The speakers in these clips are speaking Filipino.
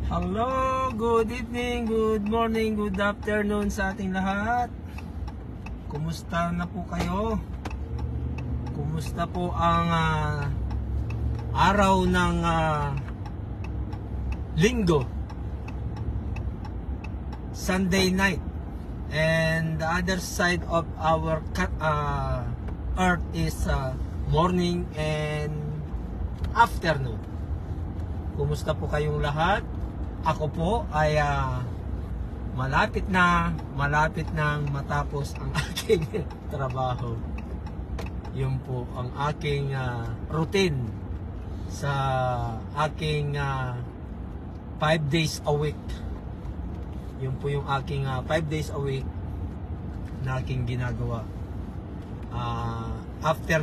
Hello, good evening, good morning, good afternoon sa ating lahat. Kumusta na po kayo? Kumusta po ang araw ng linggo? Sunday night. And the other side of our earth is morning and afternoon. Kumusta po kayong lahat? Ako po ay malapit nang matapos ang aking trabaho. Yun po ang aking routine sa aking 5 days a week. Yun po yung aking 5 days a week na aking ginagawa. After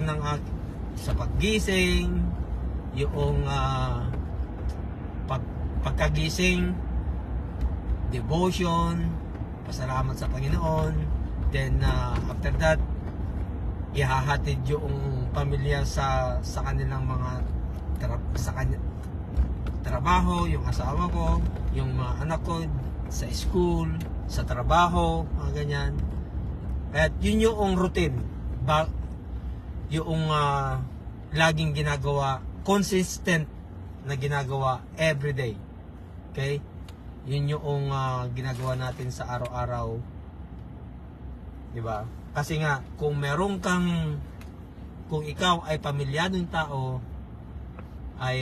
sa paggising, yung pagkagising, devotion, pasalamat sa Panginoon. Then after that, ihahatid yung pamilya sa kanilang mga trabaho, yung asawa ko, yung mga anak ko sa school, sa trabaho, mga ganyan. At yun yung routine, yung laging ginagawa, consistent na ginagawa everyday. Okay? Yun yung ginagawa natin sa araw-araw. Diba? Kasi nga, kung ikaw ay pamilyadong tao, ay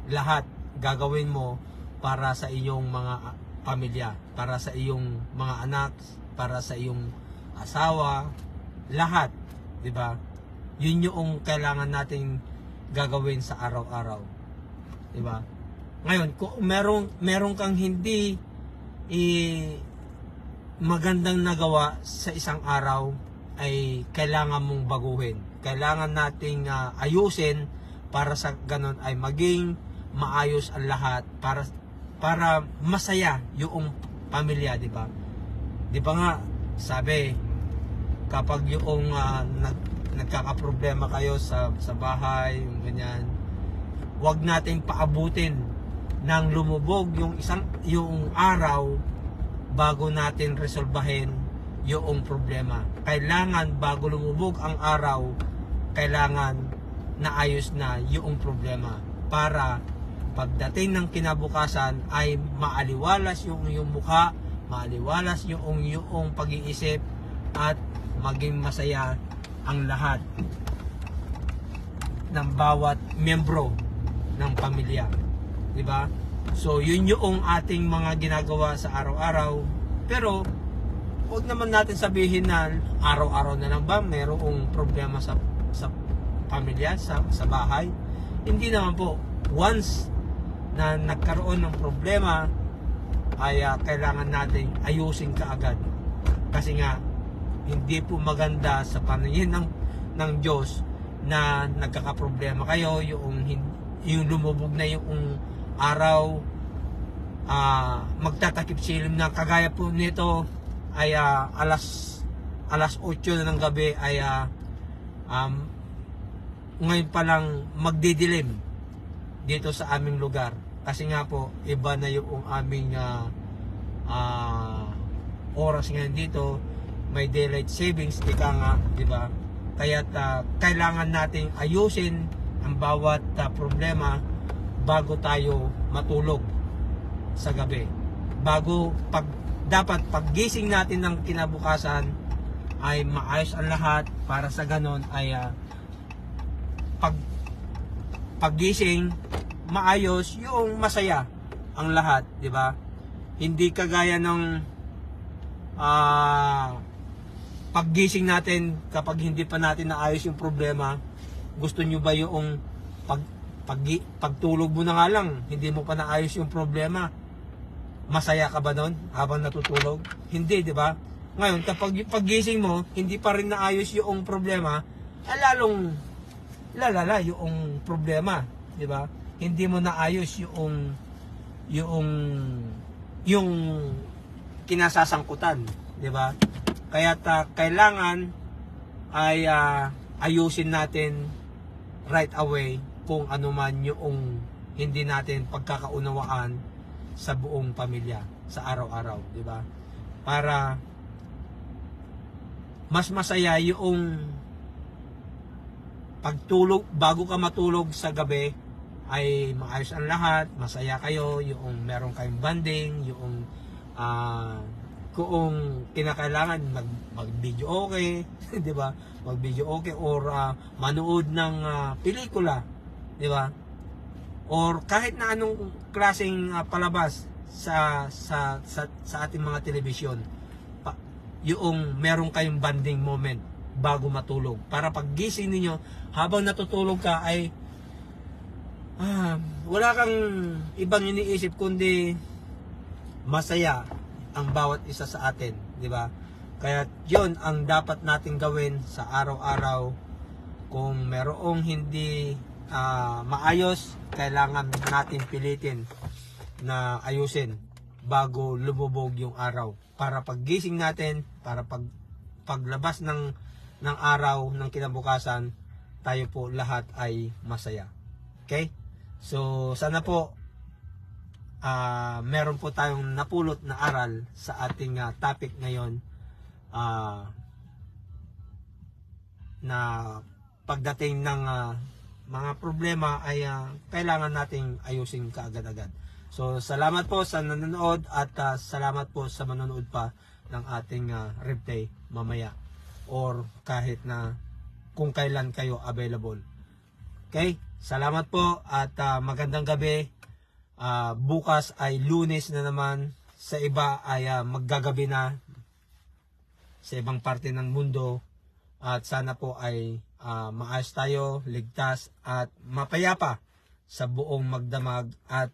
lahat gagawin mo para sa iyong mga pamilya, para sa iyong mga anak, para sa iyong asawa, lahat. Diba? Yun yung kailangan nating gagawin sa araw-araw. Diba? Ngayon, kung meron kang hindi magandang nagawa sa isang araw, ay kailangan mong baguhin. Kailangan nating ayusin para sa ganun ay maging maayos ang lahat, para masaya yung pamilya, di ba? Di ba nga, sabi, kapag yung nagkakaproblema kayo sa bahay, yung ganyan, huwag nating paabutin nang lumubog yung araw bago natin resolbahin yung problema. Kailangan bago lumubog ang araw, kailangan naayos na yung problema para pagdating ng kinabukasan ay maaliwalas yung iyong mukha, maaliwalas yung pag-iisip, at maging masaya ang lahat ng bawat miyembro ng pamilya. Diba? So, yun yung ating mga ginagawa sa araw-araw. Pero, huwag naman natin sabihin na araw-araw na lang ba mayroong problema sa pamilya, sa bahay. Hindi naman po. Once na nagkaroon ng problema, ay kailangan natin ayusin kaagad. Kasi nga, hindi po maganda sa paningin ng Diyos na nagkakaproblema kayo, yung lumubog na yung araw, magtatakip silim na kagaya po nito ay alas 8 na ng gabi ay ngayon pa lang magdidilim dito sa aming lugar. Kasi nga po, iba na yung aming oras ngayon dito. May daylight savings, ika nga, di ba? Kaya kailangan nating ayusin ang bawat problema bago tayo matulog sa gabi. Dapat paggising natin ng kinabukasan ay maayos ang lahat, para sa ganon ay paggising maayos, yung masaya ang lahat, di ba? Hindi kagaya ng paggising natin kapag hindi pa natin naayos yung problema. Gusto nyo ba yung pagtulog mo na nga lang, hindi mo pa naayos yung problema, masaya ka ba nun habang natutulog? Hindi, di ba? Ngayon, kapag paggising mo, hindi pa rin naayos yung problema, lalong lalala yung problema, di ba? Hindi mo naayos yung kinasasangkutan, di ba? Kaya kailangan ay ayusin natin right away kung ano man yung hindi natin pagkakaunawaan sa buong pamilya sa araw-araw, di ba? Para mas masaya yung pagtulog, bago ka matulog sa gabi ay maayos ang lahat, masaya kayo, yung meron kayong banding, yung kung kinakailangan mag-video okay, 'di ba? Mag-video okay or manood ng pelikula, 'di ba? Or kahit na anong klaseng palabas sa ating mga telebisyon, yung meron kayong banding moment bago matulog para paggising ninyo habang natutulog ka ay wala kang ibang iniisip kundi masaya ang bawat isa sa atin, di ba? Kaya 'yun ang dapat nating gawin sa araw-araw. Kung merong hindi maayos, kailangan natin pilitin na ayusin bago lumubog yung araw para paggising natin, para paglabas ng araw ng kinabukasan, tayo po lahat ay masaya. Okay? So sana po meron po tayong napulot na aral sa ating topic ngayon, na pagdating ng mga problema ay kailangan nating ayusin kaagad-agad. So salamat po sa nanonood at salamat po sa manonood pa ng ating replay mamaya or kahit na kung kailan kayo available. Okay? Salamat po at magandang gabi. Bukas ay Lunes na naman, sa iba ay maggagabi na sa ibang parte ng mundo, at sana po ay maayos tayo, ligtas at mapayapa sa buong magdamag at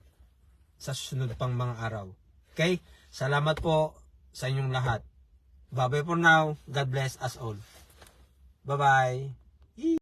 sa susunod pang mga araw. Okay? Salamat po sa inyong lahat. Bye bye for now. God bless us all. Bye bye.